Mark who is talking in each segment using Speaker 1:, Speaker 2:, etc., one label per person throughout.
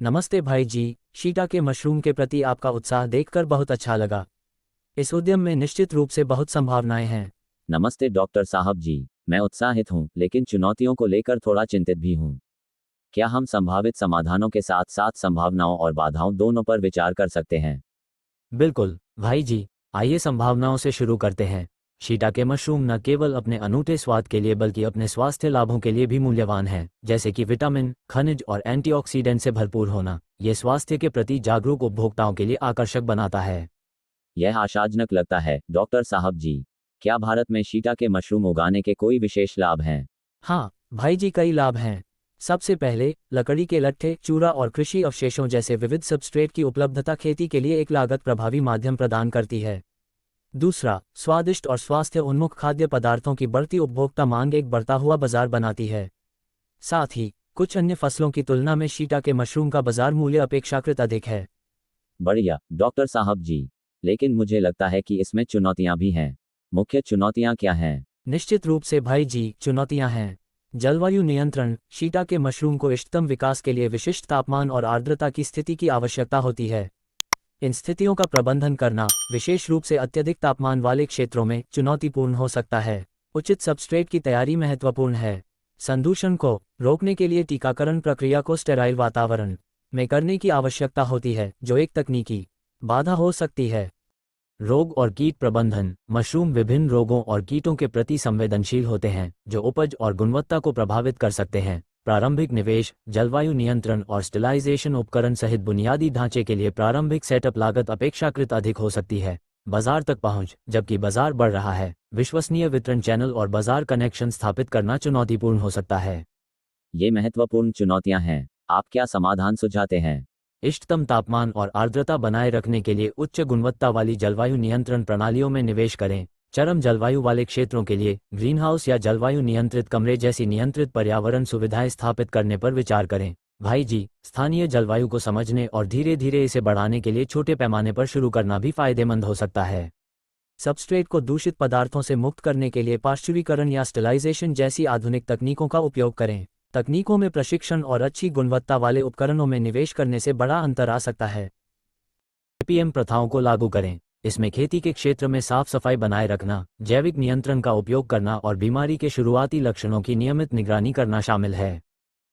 Speaker 1: नमस्ते भाई जी, शीटा के मशरूम के प्रति आपका उत्साह देखकर बहुत अच्छा लगा। इस उद्यम में निश्चित रूप से बहुत संभावनाएं हैं।
Speaker 2: नमस्ते डॉक्टर साहब जी। मैं उत्साहित हूँ लेकिन चुनौतियों को लेकर थोड़ा चिंतित भी हूँ। क्या हम संभावित समाधानों के साथ साथ संभावनाओं और बाधाओं दोनों पर विचार कर सकते हैं?
Speaker 1: बिल्कुल भाई जी, आइए संभावनाओं से शुरू करते हैं। शीटा के मशरूम न केवल अपने अनूठे स्वाद के लिए बल्कि अपने स्वास्थ्य लाभों के लिए भी मूल्यवान हैं, जैसे कि विटामिन, खनिज और एंटीऑक्सीडेंट से भरपूर होना। ये स्वास्थ्य के प्रति जागरूक उपभोक्ताओं के लिए आकर्षक बनाता है।
Speaker 2: यह आशाजनक लगता है डॉक्टर साहब जी। क्या भारत में शीटा के मशरूम उगाने के कोई विशेष लाभ हैं?
Speaker 1: हाँ भाई जी, कई लाभ हैं। सबसे पहले, लकड़ी के लट्ठे, चूरा और कृषि अवशेषों जैसे विविध सबस्ट्रेट की उपलब्धता खेती के लिए एक लागत प्रभावी माध्यम प्रदान करती है। दूसरा, स्वादिष्ट और स्वास्थ्य उन्मुख खाद्य पदार्थों की बढ़ती उपभोक्ता मांग एक बढ़ता हुआ बाजार बनाती है। साथ ही कुछ अन्य फसलों की तुलना में शीटा के मशरूम का बाजार मूल्य अपेक्षाकृत अधिक है।
Speaker 2: बढ़िया डॉक्टर साहब जी। लेकिन मुझे लगता है कि इसमें चुनौतियाँ भी हैं। मुख्य चुनौतियाँ क्या हैं?
Speaker 1: निश्चित रूप से भाई जी, चुनौतियां हैं। जलवायु नियंत्रण, शीटा के मशरूम को इष्टतम विकास के लिए विशिष्ट तापमान और आर्द्रता की स्थिति की आवश्यकता होती है। इन स्थितियों का प्रबंधन करना, विशेष रूप से अत्यधिक तापमान वाले क्षेत्रों में, चुनौतीपूर्ण हो सकता है। उचित सबस्ट्रेट की तैयारी महत्वपूर्ण है। संदूषण को रोकने के लिए टीकाकरण प्रक्रिया को स्टेराइल वातावरण में करने की आवश्यकता होती है, जो एक तकनीकी बाधा हो सकती है। रोग और कीट प्रबंधन, मशरूम विभिन्न रोगों और कीटों के प्रति संवेदनशील होते हैं, जो उपज और गुणवत्ता को प्रभावित कर सकते हैं। प्रारंभिक निवेश, जलवायु नियंत्रण और स्टेलाइजेशन उपकरण सहित बुनियादी ढांचे के लिए प्रारंभिक सेटअप लागत अपेक्षाकृत अधिक हो सकती है। बाजार तक पहुंच, जबकि बाजार बढ़ रहा है, विश्वसनीय वितरण चैनल और बाजार कनेक्शन स्थापित करना चुनौतीपूर्ण हो सकता है।
Speaker 2: ये महत्वपूर्ण चुनौतियाँ हैं। आप क्या समाधान सुझाते हैं?
Speaker 1: इष्टतम तापमान और आर्द्रता बनाए रखने के लिए उच्च गुणवत्ता वाली जलवायु नियंत्रण प्रणालियों में निवेश करें। चरम जलवायु वाले क्षेत्रों के लिए ग्रीनहाउस या जलवायु नियंत्रित कमरे जैसी नियंत्रित पर्यावरण सुविधाएं स्थापित करने पर विचार करें। भाई जी, स्थानीय जलवायु को समझने और धीरे धीरे इसे बढ़ाने के लिए छोटे पैमाने पर शुरू करना भी फायदेमंद हो सकता है। सबस्ट्रेट को दूषित पदार्थों से मुक्त करने के लिए पाश्चुरीकरण या स्टेलाइजेशन जैसी आधुनिक तकनीकों का उपयोग करें। तकनीकों में प्रशिक्षण और अच्छी गुणवत्ता वाले उपकरणों में निवेश करने से बड़ा अंतर आ सकता है। एपीएम प्रथाओं को लागू करें। इसमें खेती के क्षेत्र में साफ सफाई बनाए रखना, जैविक नियंत्रण का उपयोग करना और बीमारी के शुरुआती लक्षणों की नियमित निगरानी करना शामिल है।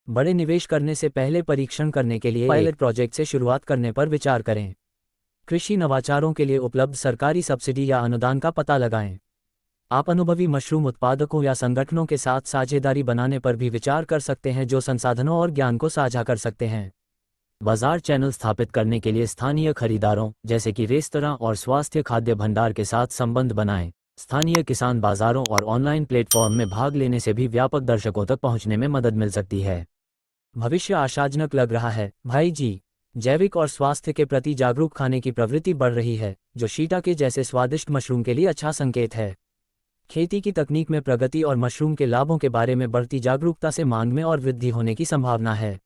Speaker 1: बड़े निवेश करने से पहले परीक्षण करने के लिए पायलट प्रोजेक्ट से शुरुआत करने पर विचार करें। कृषि नवाचारों के लिए उपलब्ध सरकारी सब्सिडी या अनुदान का पता लगाएं। आप अनुभवी मशरूम उत्पादकों या संगठनों के साथ साझेदारी बनाने पर भी विचार कर सकते हैं, जो संसाधनों और ज्ञान को साझा कर सकते हैं। बाजार चैनल स्थापित करने के लिए स्थानीय खरीदारों, जैसे कि रेस्तरां और स्वास्थ्य खाद्य भंडार के साथ संबंध बनाएं। स्थानीय किसान बाजारों और ऑनलाइन प्लेटफॉर्म में भाग लेने से भी व्यापक दर्शकों तक पहुंचने में मदद मिल सकती है। भविष्य आशाजनक लग रहा है भाई जी। जैविक और स्वास्थ्य के प्रति जागरूक खाने की प्रवृत्ति बढ़ रही है, जो शीटा के जैसे स्वादिष्ट मशरूम के लिए अच्छा संकेत है। खेती की तकनीक में प्रगति और मशरूम के लाभों के बारे में बढ़ती जागरूकता से मांग में और वृद्धि होने की संभावना है।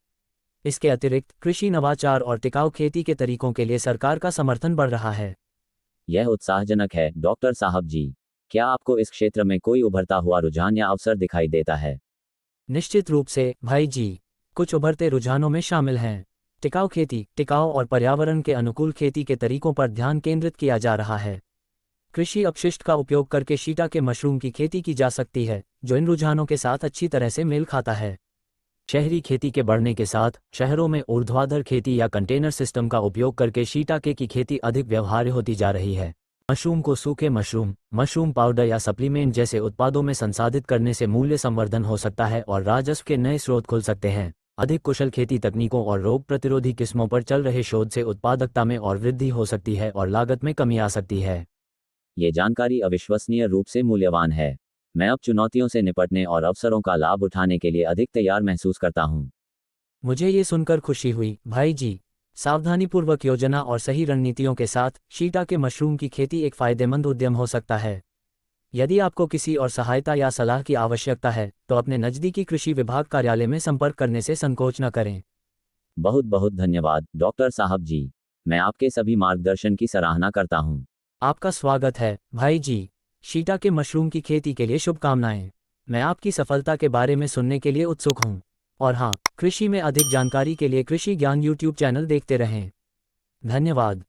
Speaker 1: इसके अतिरिक्त कृषि नवाचार और टिकाऊ खेती के तरीकों के लिए सरकार का समर्थन बढ़ रहा है।
Speaker 2: यह उत्साहजनक है डॉक्टर साहब जी। क्या आपको इस क्षेत्र में कोई उभरता हुआ रुझान या अवसर दिखाई देता है?
Speaker 1: निश्चित रूप से भाई जी, कुछ उभरते रुझानों में शामिल हैं। टिकाऊ खेती, टिकाऊ और पर्यावरण के अनुकूल खेती के तरीकों पर ध्यान केंद्रित किया जा रहा है। कृषि अपशिष्ट का उपयोग करके शीटा के मशरूम की खेती की जा सकती है, जो इन रुझानों के साथ अच्छी तरह से मेल खाता है। शहरी खेती के बढ़ने के साथ शहरों में ऊर्ध्वाधर खेती या कंटेनर सिस्टम का उपयोग करके शीटाके की खेती अधिक व्यवहार्य होती जा रही है। मशरूम को सूखे मशरूम, मशरूम पाउडर या सप्लीमेंट जैसे उत्पादों में संसाधित करने से मूल्य संवर्धन हो सकता है और राजस्व के नए स्रोत खुल सकते हैं। अधिक कुशल खेती तकनीकों और रोग प्रतिरोधी किस्मों पर चल रहे शोध से उत्पादकता में और वृद्धि हो सकती है और लागत में कमी आ सकती है।
Speaker 2: ये जानकारी अविश्वसनीय रूप से मूल्यवान है। मैं अब चुनौतियों से निपटने और अवसरों का लाभ उठाने के लिए अधिक तैयार महसूस करता हूँ।
Speaker 1: मुझे ये सुनकर खुशी हुई भाई जी। सावधानीपूर्वक योजना और सही रणनीतियों के साथ शीटा के मशरूम की खेती एक फायदेमंद उद्यम हो सकता है। यदि आपको किसी और सहायता या सलाह की आवश्यकता है, तो अपने नज़दीकी कृषि विभाग कार्यालय में संपर्क करने से संकोच न करें।
Speaker 2: बहुत बहुत धन्यवाद डॉक्टर साहब जी। मैं आपके सभी मार्गदर्शन की सराहना करता हूँ।
Speaker 1: आपका स्वागत है भाई जी। शीटा के मशरूम की खेती के लिए शुभकामनाएं। मैं आपकी सफलता के बारे में सुनने के लिए उत्सुक हूँ। और हाँ, कृषि में अधिक जानकारी के लिए कृषि ज्ञान यूट्यूब चैनल देखते रहें। धन्यवाद।